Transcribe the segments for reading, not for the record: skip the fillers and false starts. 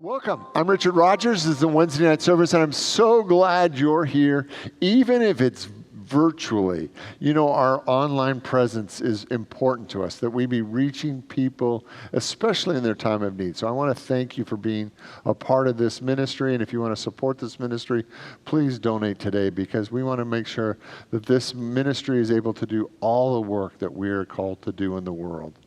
Welcome. I'm Richard Rogers. This is the Wednesday night service, and I'm so glad you're here, even if it's virtually. You know, our online presence is important to us, that we be reaching people, especially in their time of need. So I want to thank you for being a part of this ministry, and if you want to support this ministry, please donate today, because we want to make sure that this ministry is able to do all the work that we are called to do in the world.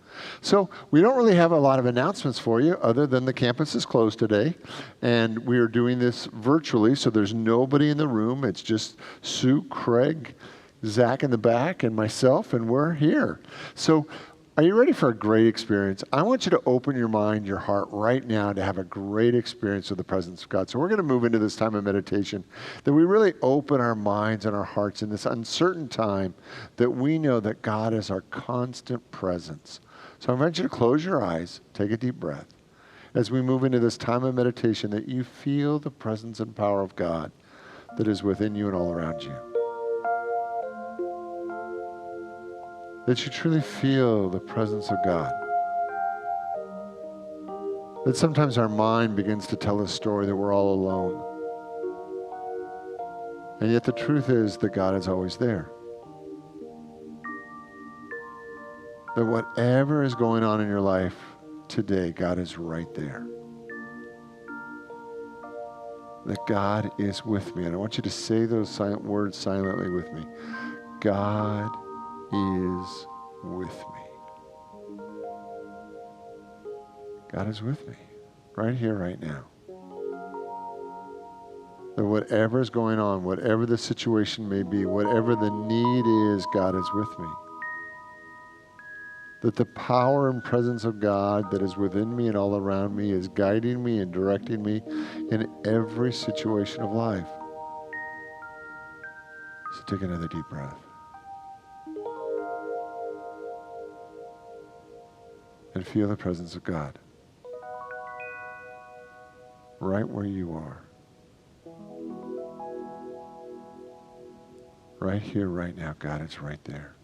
So we don't really have a lot of announcements for you other than the campus is closed today, and we are doing this virtually, so there's nobody in the room. It's just Sue, Craig, Zach in the back, and myself, and we're here. So are you ready for a great experience? I want you to open your mind, your heart right now to have a great experience with the presence of God. So we're going to move into this time of meditation, that we really open our minds and our hearts in this uncertain time, that we know that God is our constant presence. So I invite you to close your eyes, take a deep breath, as we move into this time of meditation, that you feel the presence and power of God that is within you and all around you. That you truly feel the presence of God. That sometimes our mind begins to tell a story that we're all alone. And yet the truth is that God is always there. That whatever is going on in your life today, God is right there. That God is with me. And I want you to say those silent words silently with me. God is with me. God is with me. Right here, right now. That whatever is going on, whatever the situation may be, whatever the need is, God is with me. That the power and presence of God that is within me and all around me is guiding me and directing me in every situation of life. So take another deep breath. And feel the presence of God. Right where you are. Right here, right now, God is right there.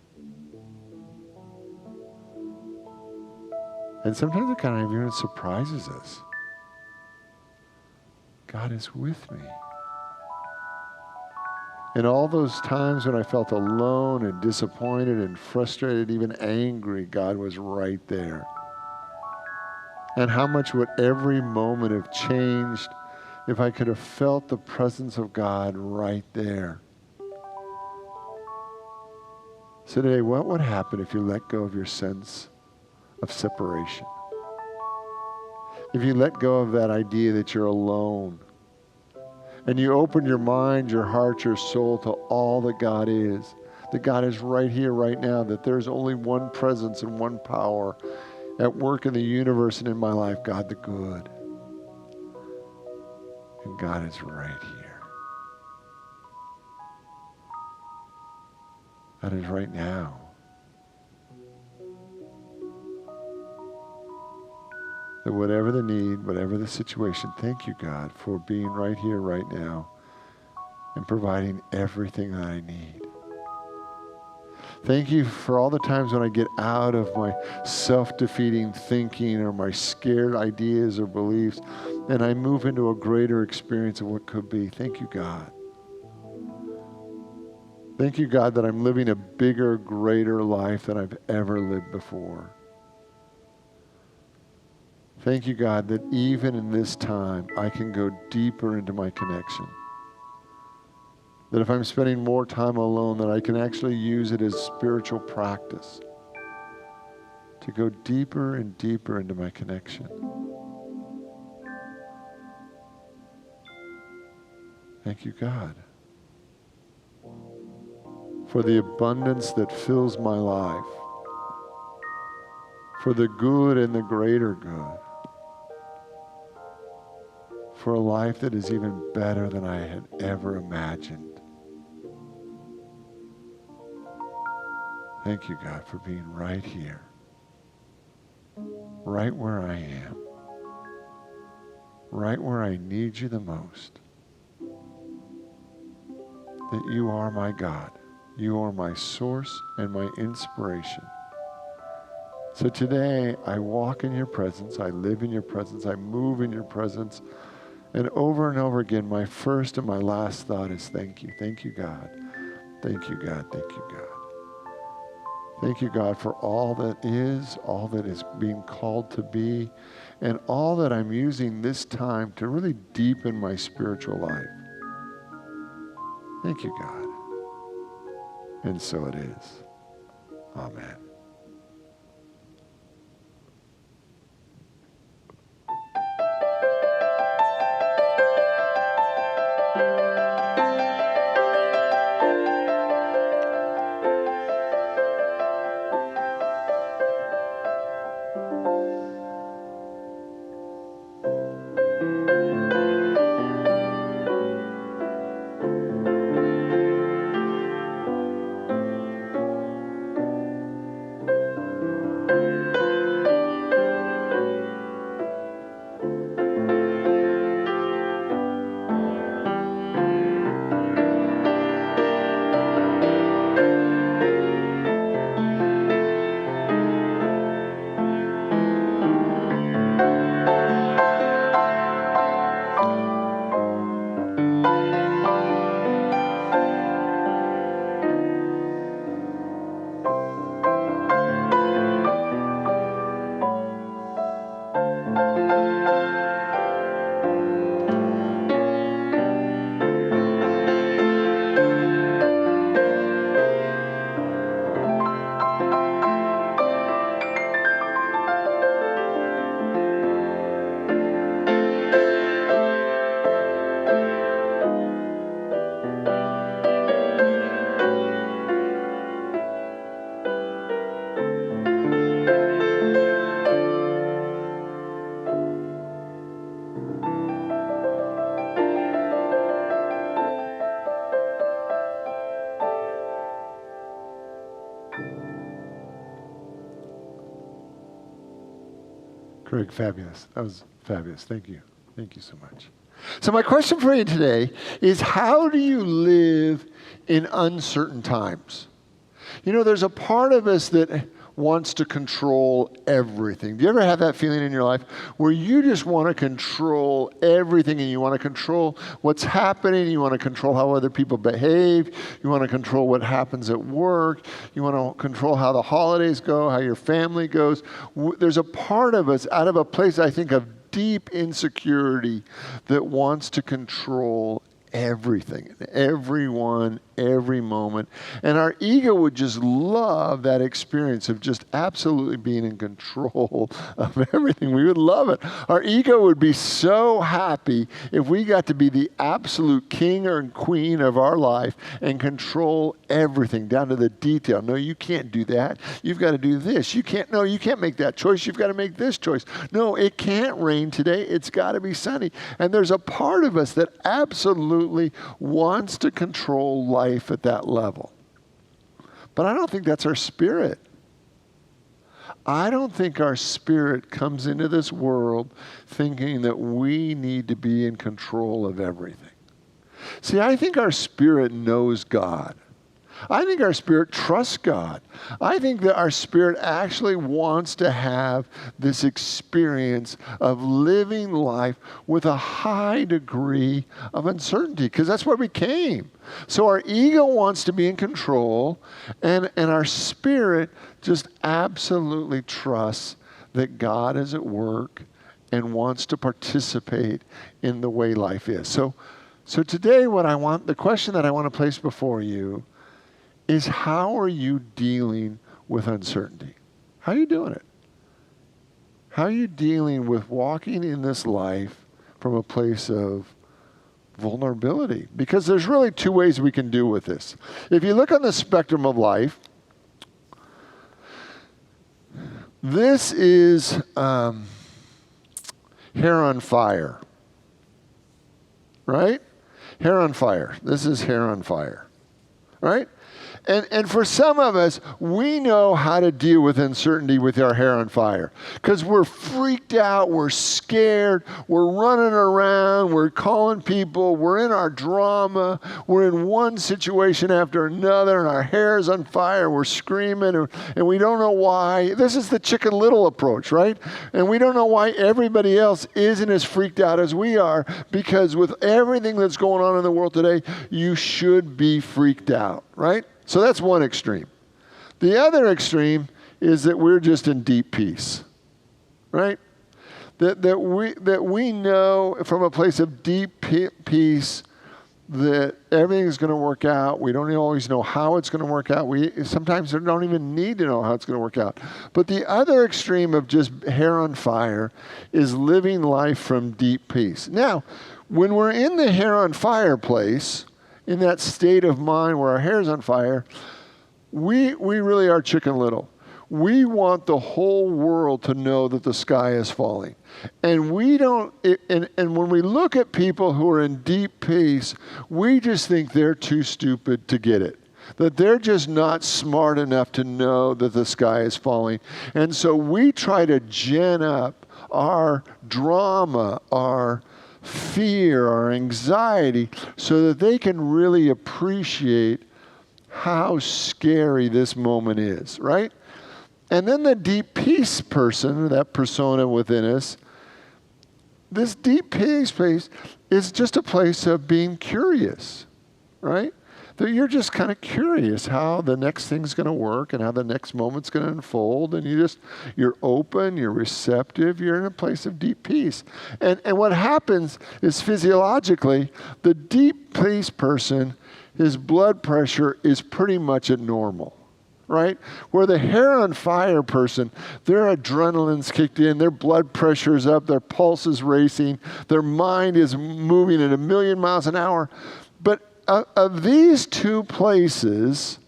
And sometimes it kind of even surprises us. God is with me. And all those times when I felt alone and disappointed and frustrated, even angry, God was right there. And how much would every moment have changed if I could have felt the presence of God right there? So today, what would happen if you let go of your sense of separation? If you let go of that idea that you're alone, and you open your mind, your heart, your soul to all that God is right here, right now, that there's only one presence and one power at work in the universe and in my life, God the good. And God is right here. That is right now. That whatever the need, whatever the situation, thank you, God, for being right here, right now, and providing everything that I need. Thank you for all the times when I get out of my self-defeating thinking or my scared ideas or beliefs, and I move into a greater experience of what could be. Thank you, God. Thank you, God, that I'm living a bigger, greater life than I've ever lived before. Thank you, God, that even in this time, I can go deeper into my connection. That if I'm spending more time alone, that I can actually use it as spiritual practice to go deeper and deeper into my connection. Thank you, God, for the abundance that fills my life, for the good and the greater good, for a life that is even better than I had ever imagined. Thank you, God, for being right here, right where I am, right where I need you the most. That you are my God. You are my source and my inspiration. So today, I walk in your presence, I live in your presence, I move in your presence. And over again, my first and my last thought is thank you. Thank you, God. Thank you, God. Thank you, God. Thank you, God, for all that is being called to be, and all that I'm using this time to really deepen my spiritual life. Thank you, God. And so it is. Amen. Craig, fabulous. That was fabulous. Thank you. Thank you so much. So my question for you today is, how do you live in uncertain times? You know, there's a part of us that wants to control everything. Do you ever have that feeling in your life where you just want to control everything, and you want to control what's happening, you want to control how other people behave, you want to control what happens at work, you want to control how the holidays go, how your family goes? There's a part of us, out of a place, I think, of deep insecurity, that wants to control everything, everyone, every moment. And our ego would just love that experience of just absolutely being in control of everything. We would love it. Our ego would be so happy if we got to be the absolute king or queen of our life and control everything down to the detail. No, you can't do that. You've got to do this. You can't make that choice. You've got to make this choice. No, it can't rain today. It's got to be sunny. And there's a part of us that absolutely wants to control life at that level. But I don't think that's our spirit. I don't think our spirit comes into this world thinking that we need to be in control of everything. See, I think our spirit knows God. I think our spirit trusts God. I think that our spirit actually wants to have this experience of living life with a high degree of uncertainty, because that's where we came. So our ego wants to be in control, and our spirit just absolutely trusts that God is at work and wants to participate in the way life is. So today the question that I want to place before you is, how are you dealing with uncertainty? How are you doing it? How are you dealing with walking in this life from a place of vulnerability? Because there's really two ways we can deal with this. If you look on the spectrum of life, this is hair on fire, right? Hair on fire. This is hair on fire, right? And for some of us, we know how to deal with uncertainty with our hair on fire because we're freaked out, we're scared, we're running around, we're calling people, we're in our drama, we're in one situation after another, and our hair is on fire, we're screaming, and we don't know why. This is the Chicken Little approach, right? And we don't know why everybody else isn't as freaked out as we are, because with everything that's going on in the world today, you should be freaked out, right? So that's one extreme. The other extreme is that we're just in deep peace, right? That we know from a place of deep peace that everything's going to work out. We don't always know how it's going to work out. We sometimes don't even need to know how it's going to work out. But the other extreme of just hair on fire is living life from deep peace. Now, when we're in the hair on fire place, in that state of mind where our hair's on fire, we really are Chicken Little. We want the whole world to know that the sky is falling. And we don't, and when we look at people who are in deep peace, we just think they're too stupid to get it. That they're just not smart enough to know that the sky is falling. And so we try to gin up our drama, our fear or anxiety so that they can really appreciate how scary this moment is, right? And then the deep peace person, that persona within us, this deep peace place is just a place of being curious, right? That you're just kind of curious how the next thing's going to work and how the next moment's going to unfold, and you're open, you're receptive, you're in a place of deep peace. And what happens is physiologically, the deep peace person, his blood pressure is pretty much at normal, right? Where the hair on fire person, their adrenaline's kicked in, their blood pressure's up, their pulse is racing, their mind is moving at 1,000,000 miles an hour. But of these two places,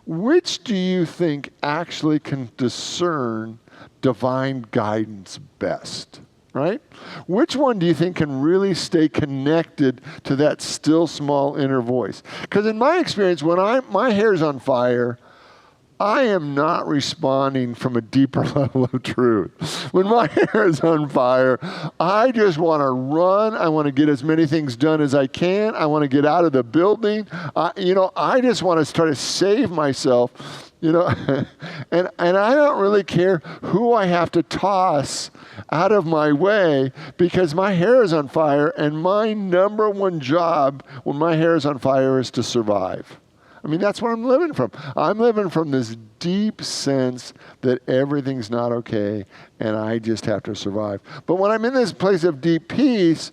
which do you think actually can discern divine guidance best, right? Which one do you think can really stay connected to that still small inner voice? Because in my experience, when my hair's on fire, I am not responding from a deeper level of truth. When my hair is on fire, I just want to run. I want to get as many things done as I can. I want to get out of the building. I just want to try to save myself, and I don't really care who I have to toss out of my way because my hair is on fire, and my number one job when my hair is on fire is to survive. I mean, that's what I'm living from. I'm living from this deep sense that everything's not okay and I just have to survive. But when I'm in this place of deep peace,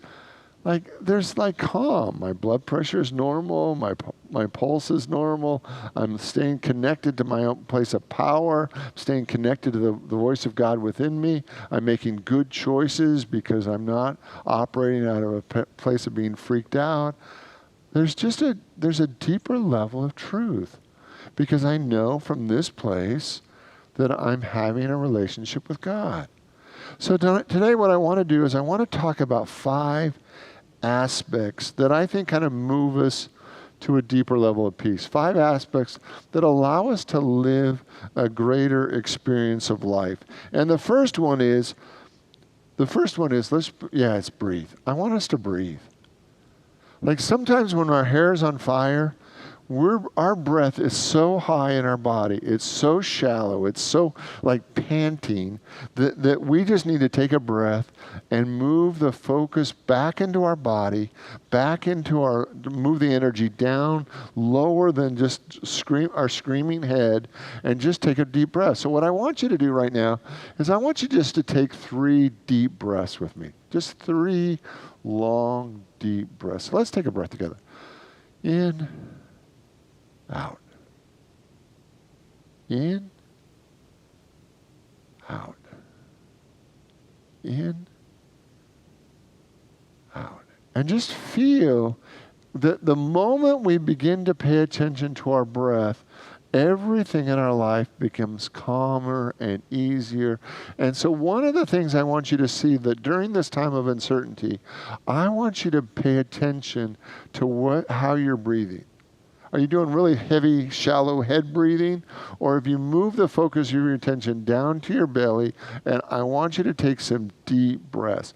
there's calm. My blood pressure is normal. My pulse is normal. I'm staying connected to my own place of power. I'm staying connected to the voice of God within me. I'm making good choices because I'm not operating out of a place of being freaked out. There's a deeper level of truth because I know from this place that I'm having a relationship with God. So today what I want to do is I want to talk about 5 aspects that I think kind of move us to a deeper level of peace. 5 aspects that allow us to live a greater experience of life. And the first one is it's breathe. I want us to breathe. Sometimes when our hair is on fire, our breath is so high in our body, it's so shallow, it's so panting, that we just need to take a breath and move the focus back into our body, move the energy down, lower than just our screaming head, and just take a deep breath. So what I want you to do right now is I want you just to take 3 deep breaths with me. Just 3 long, deep breaths. Let's take a breath together. In, out. In, out. In, out. And just feel that the moment we begin to pay attention to our breath, everything in our life becomes calmer and easier. And so one of the things I want you to see that during this time of uncertainty, I want you to pay attention to how you're breathing. Are you doing really heavy, shallow head breathing? Or have you moved the focus of your attention down to your belly? And I want you to take some deep breaths.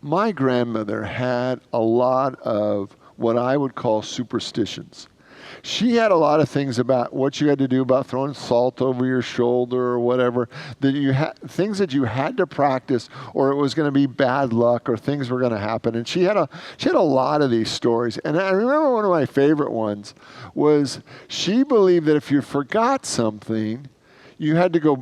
My grandmother had a lot of what I would call superstitions. She had a lot of things about what you had to do about throwing salt over your shoulder or whatever, that you had things that you had to practice, or it was going to be bad luck, or things were going to happen. And she had a lot of these stories. And I remember one of my favorite ones was she believed that if you forgot something, you had to go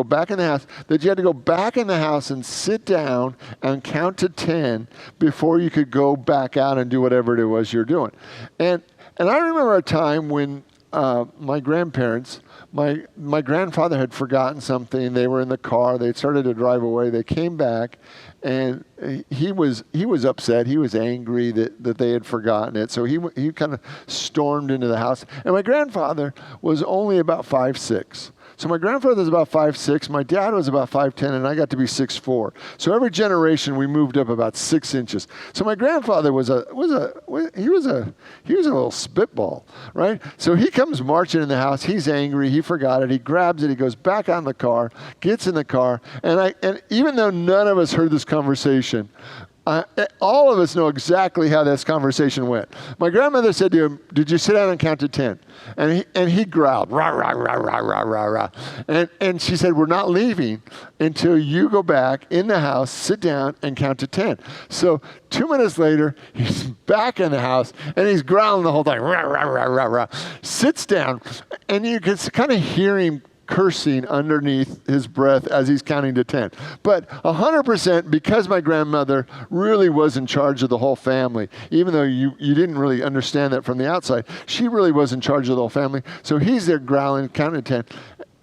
back in the house, that you had to go back in the house and sit down and count to 10 before you could go back out and do whatever it was you're doing. And I remember a time when my grandparents, my grandfather had forgotten something. They were in the car. They started to drive away. They came back, and he was upset. He was angry that they had forgotten it. So he kind of stormed into the house. And my grandfather was only about 5'6". So my grandfather was about 5'6", my dad was about 5'10", and I got to be 6'4". So every generation we moved up about 6 inches. So my grandfather was a little spitball, right? So he comes marching in the house. He's angry. He forgot it. He grabs it. He goes back on the car, gets in the car, and even though none of us heard this conversation, all of us know exactly how this conversation went. My grandmother said to him, "Did you sit down and count to 10?" And he growled, rah, rah, rah, rah, rah, rah, rah. And she said, "We're not leaving until you go back in the house, sit down, and count to 10. So 2 minutes later, he's back in the house, and he's growling the whole time, rah, rah, rah, rah, rah. Sits down, and you can kind of hear him cursing underneath his breath as he's counting to 10. But 100% because my grandmother really was in charge of the whole family, even though you didn't really understand that from the outside, she really was in charge of the whole family. So he's there growling, counting to 10.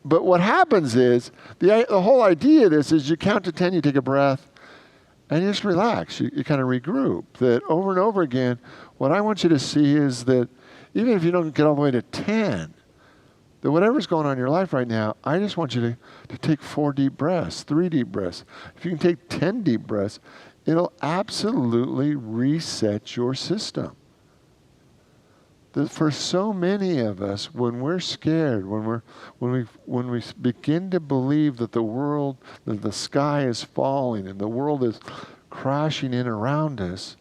But what happens is, the whole idea of this is you count to 10, you take a breath, and you just relax. You kind of regroup. That over and over again, what I want you to see is that even if you don't get all the way to 10, that whatever's going on in your life right now, I just want you to take 4 deep breaths, 3 deep breaths. If you can take 10 deep breaths, it'll absolutely reset your system. That for so many of us, when we're scared, when we begin to believe that that the sky is falling and the world is crashing in around us,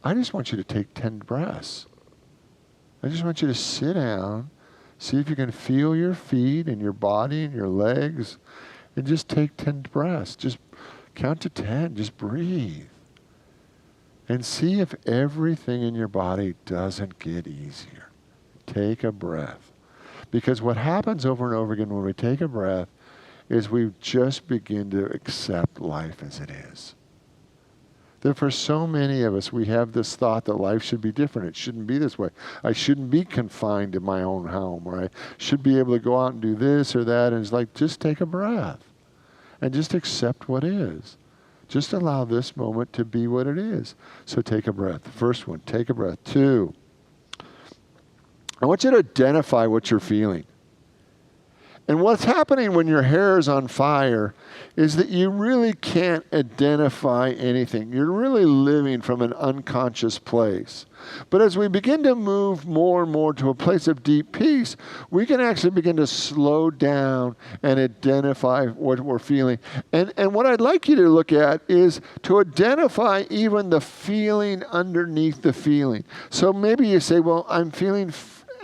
I just want you to take 10 breaths. I just want you to sit down. See if you can feel your feet and your body and your legs, and just take 10 breaths. Just count to 10. Just breathe. And see if everything in your body doesn't get easier. Take a breath. Because what happens over and over again when we take a breath is we just begin to accept life as it is. That for so many of us, we have this thought that life should be different. It shouldn't be this way. I shouldn't be confined in my own home, or I should be able to go out and do this or that. And it's like, just take a breath and just accept what is. Just allow this moment to be what it is. So take a breath. First one, take a breath. 2, I want you to identify what you're feeling. And what's happening when your hair is on fire is that you really can't identify anything. You're really living from an unconscious place. But as we begin to move more and more to a place of deep peace, we can actually begin to slow down and identify what we're feeling. And what I'd like you to look at is to identify even the feeling underneath the feeling. So maybe you say, well, I'm feeling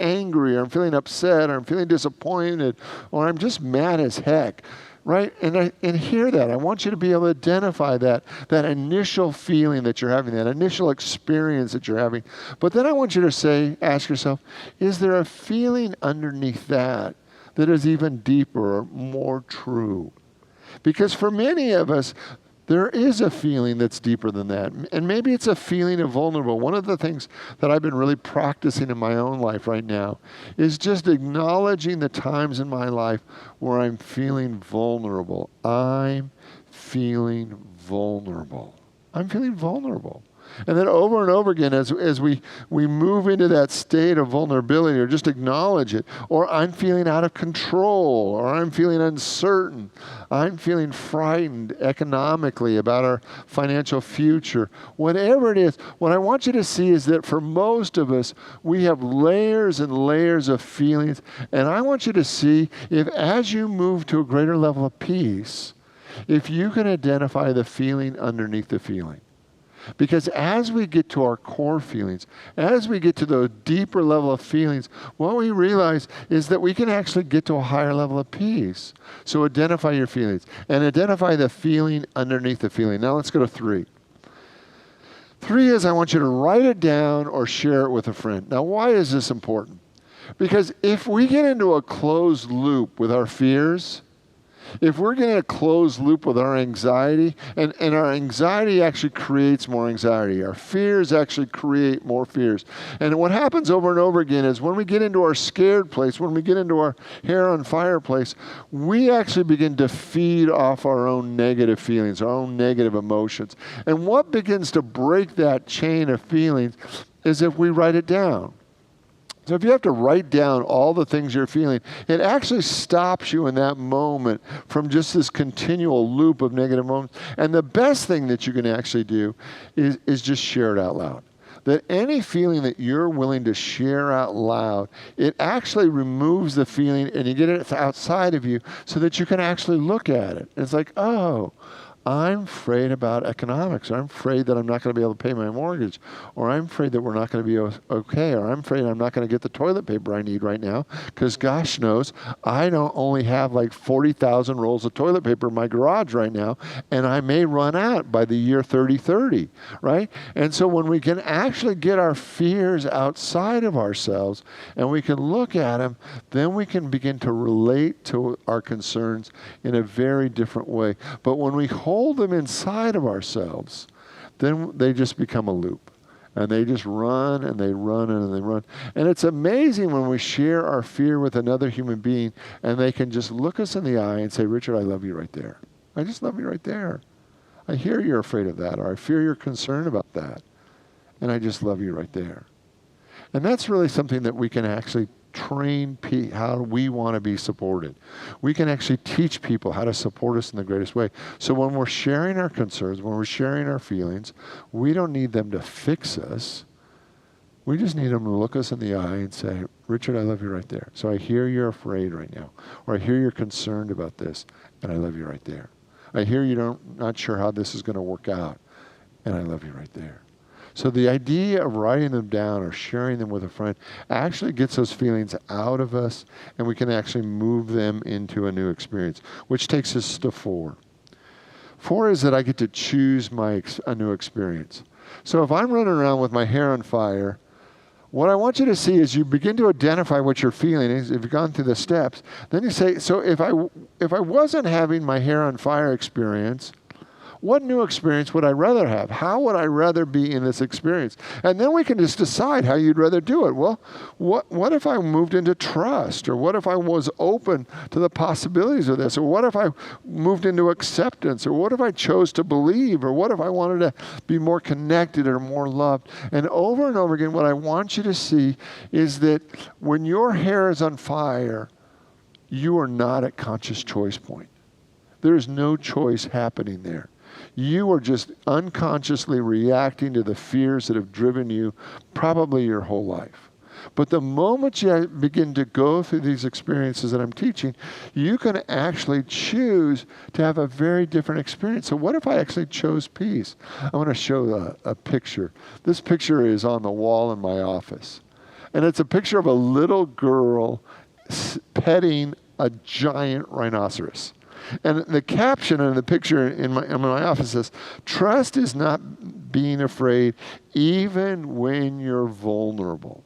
angry, or I'm feeling upset, or I'm feeling disappointed, or I'm just mad as heck, right? And hear that. I want you to be able to identify that initial feeling that you're having, that initial experience that you're having. But then I want you to ask yourself, is there a feeling underneath that is even deeper or more true? Because for many of us, there is a feeling that's deeper than that. And maybe it's a feeling of vulnerable. One of the things that I've been really practicing in my own life right now is just acknowledging the times in my life where I'm feeling vulnerable. I'm feeling vulnerable. I'm feeling vulnerable. And then over and over again, as we move into that state of vulnerability, or just acknowledge it, or I'm feeling out of control, or I'm feeling uncertain, I'm feeling frightened economically about our financial future, whatever it is, what I want you to see is that for most of us, we have layers and layers of feelings. And I want you to see if as you move to a greater level of peace, if you can identify the feeling underneath the feeling. Because as we get to our core feelings, as we get to the deeper level of feelings, what we realize is that we can actually get to a higher level of peace. So identify your feelings and identify the feeling underneath the feeling. Now let's go to 3. 3 is I want you to write it down or share it with a friend. Now why is this important? Because if we get into a closed loop with our fears, if we're getting a closed loop with our anxiety, and our anxiety actually creates more anxiety, our fears actually create more fears. And what happens over and over again is when we get into our scared place, when we get into our hair on fire place, we actually begin to feed off our own negative feelings, our own negative emotions. And what begins to break that chain of feelings is if we write it down. So if you have to write down all the things you're feeling, it actually stops you in that moment from just this continual loop of negative moments. And the best thing that you can actually do is just share it out loud. That any feeling that you're willing to share out loud, it actually removes the feeling and you get it outside of you so that you can actually look at it. And it's like, oh, I'm afraid about economics, or I'm afraid that I'm not going to be able to pay my mortgage, or I'm afraid that we're not going to be okay, or I'm afraid I'm not going to get the toilet paper I need right now, because gosh knows, I don't only have like 40,000 rolls of toilet paper in my garage right now, and I may run out by the year 3030, right? And so when we can actually get our fears outside of ourselves, and we can look at them, then we can begin to relate to our concerns in a very different way. But when we hold them inside of ourselves, then they just become a loop. And they just run and they run and they run. And it's amazing when we share our fear with another human being and they can just look us in the eye and say, Richard, I love you right there. I just love you right there. I hear you're afraid of that, or I fear you're concerned about that. And I just love you right there. And that's really something that we can actually train how we want to be supported. We can actually teach people how to support us in the greatest way. So when we're sharing our concerns, when we're sharing our feelings, we don't need them to fix us. We just need them to look us in the eye and say, Richard, I love you right there. So I hear you're afraid right now, or I hear you're concerned about this, and I love you right there. I hear you're not sure how this is going to work out, and I love you right there. So the idea of writing them down or sharing them with a friend actually gets those feelings out of us, and we can actually move them into a new experience, which takes us to 4. 4 is that I get to choose a new experience. So if I'm running around with my hair on fire, what I want you to see is you begin to identify what you're feeling. If you've gone through the steps, then you say, so if I wasn't having my hair on fire experience, what new experience would I rather have? How would I rather be in this experience? And then we can just decide how you'd rather do it. Well, what if I moved into trust? Or what if I was open to the possibilities of this? Or what if I moved into acceptance? Or what if I chose to believe? Or what if I wanted to be more connected or more loved? And over again, what I want you to see is that when your hair is on fire, you are not at conscious choice point. There is no choice happening there. You are just unconsciously reacting to the fears that have driven you probably your whole life. But the moment you begin to go through these experiences that I'm teaching, you can actually choose to have a very different experience. So what if I actually chose peace? I want to show a picture. This picture is on the wall in my office. And it's a picture of a little girl petting a giant rhinoceros. And the caption in the picture in my office says, trust is not being afraid even when you're vulnerable.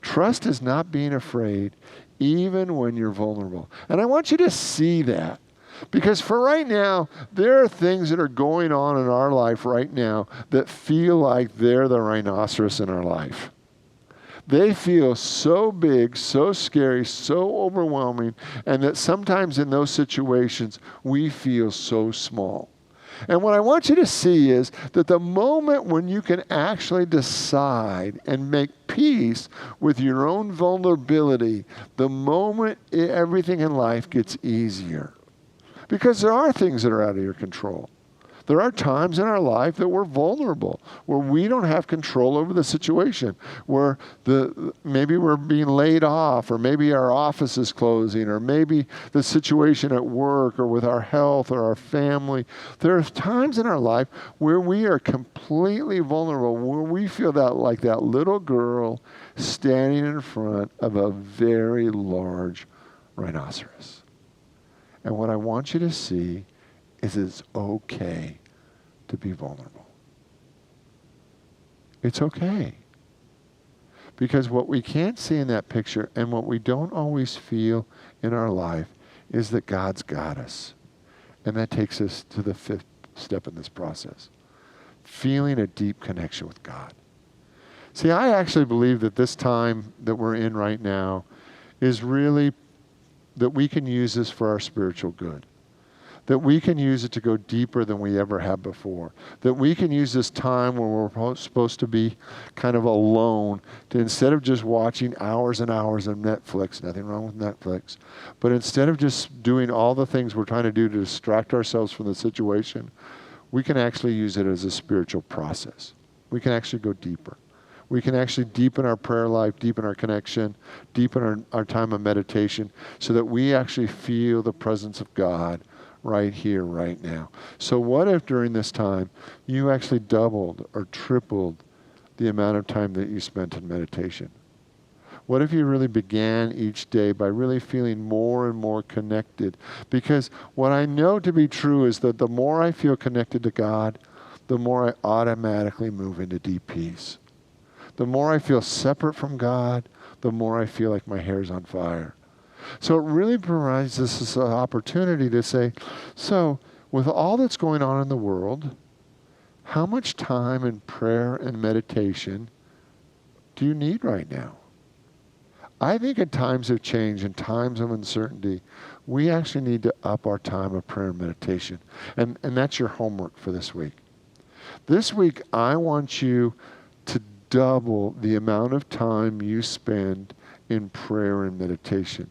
Trust is not being afraid even when you're vulnerable. And I want you to see that. Because for right now, there are things that are going on in our life right now that feel like they're the rhinoceros in our life. They feel so big, so scary, so overwhelming, and that sometimes in those situations, we feel so small. And what I want you to see is that the moment when you can actually decide and make peace with your own vulnerability, the moment everything in life gets easier. Because there are things that are out of your control. There are times in our life that we're vulnerable, where we don't have control over the situation, where maybe we're being laid off, or maybe our office is closing, or maybe the situation at work or with our health or our family. There are times in our life where we are completely vulnerable, where we feel that like that little girl standing in front of a very large rhinoceros. And what I want you to see is it's okay to be vulnerable. It's okay. Because what we can't see in that picture and what we don't always feel in our life is that God's got us. And that takes us to the fifth step in this process. Feeling a deep connection with God. See, I actually believe that this time that we're in right now is really that we can use this for our spiritual good. That we can use it to go deeper than we ever have before. That we can use this time where we're supposed to be kind of alone to, instead of just watching hours and hours of Netflix, nothing wrong with Netflix, but instead of just doing all the things we're trying to do to distract ourselves from the situation, we can actually use it as a spiritual process. We can actually go deeper. We can actually deepen our prayer life, deepen our connection, deepen our time of meditation, so that we actually feel the presence of God right here, right now. So what if during this time you actually doubled or tripled the amount of time that you spent in meditation? What if you really began each day by really feeling more and more connected? Because what I know to be true is that the more I feel connected to God, the more I automatically move into deep peace. The more I feel separate from God, the more I feel like my hair's on fire. So it really provides us this opportunity to say, so with all that's going on in the world, how much time in prayer and meditation do you need right now? I think in times of change, in times of uncertainty, we actually need to up our time of prayer and meditation. And that's your homework for this week. This week, I want you to double the amount of time you spend in prayer and meditation.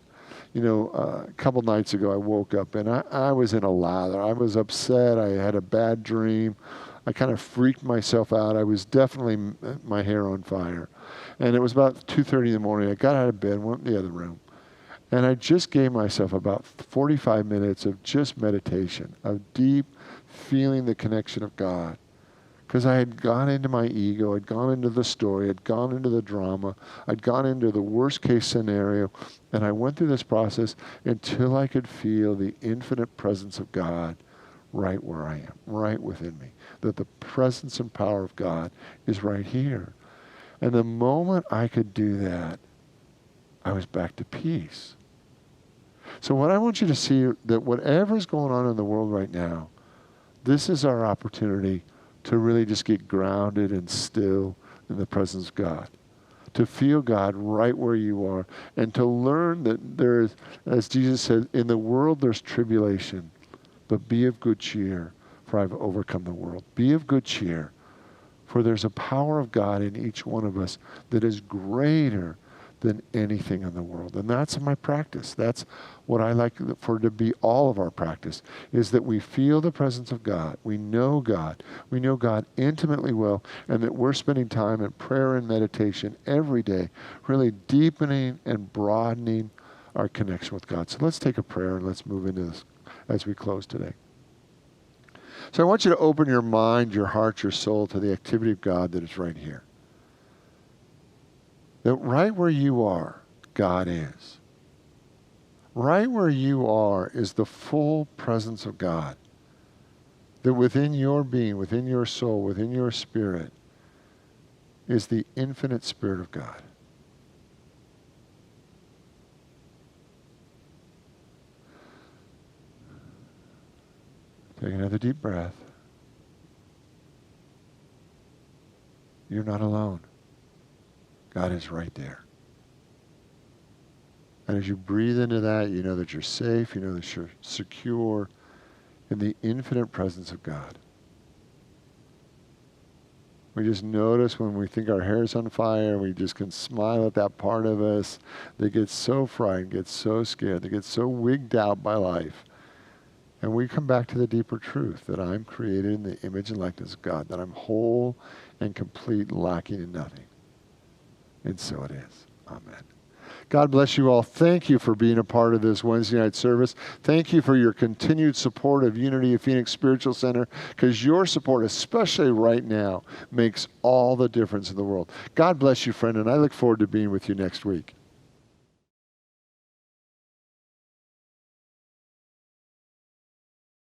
You know, a couple nights ago, I woke up and I was in a lather. I was upset. I had a bad dream. I kind of freaked myself out. I was definitely my hair on fire. And it was about 2:30 in the morning. I got out of bed, went in the other room. And I just gave myself about 45 minutes of just meditation, of deep feeling the connection of God. Because I had gone into my ego, I'd gone into the story, I'd gone into the drama, I'd gone into the worst case scenario, and I went through this process until I could feel the infinite presence of God right where I am, right within me. That the presence and power of God is right here. And the moment I could do that, I was back to peace. So what I want you to see, that whatever's going on in the world right now, this is our opportunity to really just get grounded and still in the presence of God. To feel God right where you are. And to learn that there is, as Jesus said, in the world there's tribulation. But be of good cheer, for I've overcome the world. Be of good cheer, for there's a power of God in each one of us that is greater than anything in the world. And that's my practice. That's what I like for it to be all of our practice, is that we feel the presence of God. We know God. We know God intimately well, and that we're spending time in prayer and meditation every day, really deepening and broadening our connection with God. So let's take a prayer and let's move into this as we close today. So I want you to open your mind, your heart, your soul to the activity of God that is right here. That right where you are, God is. Right where you are is the full presence of God. That within your being, within your soul, within your spirit, is the infinite Spirit of God. Take another deep breath. You're not alone. God is right there. And as you breathe into that, you know that you're safe, you know that you're secure, in the infinite presence of God. We just notice when we think our hair's on fire, we just can smile at that part of us that gets so frightened, gets so scared, that gets so wigged out by life. And we come back to the deeper truth that I'm created in the image and likeness of God, that I'm whole and complete, lacking in nothing. And so it is. Amen. God bless you all. Thank you for being a part of this Wednesday night service. Thank you for your continued support of Unity of Phoenix Spiritual Center, because your support, especially right now, makes all the difference in the world. God bless you, friend, and I look forward to being with you next week.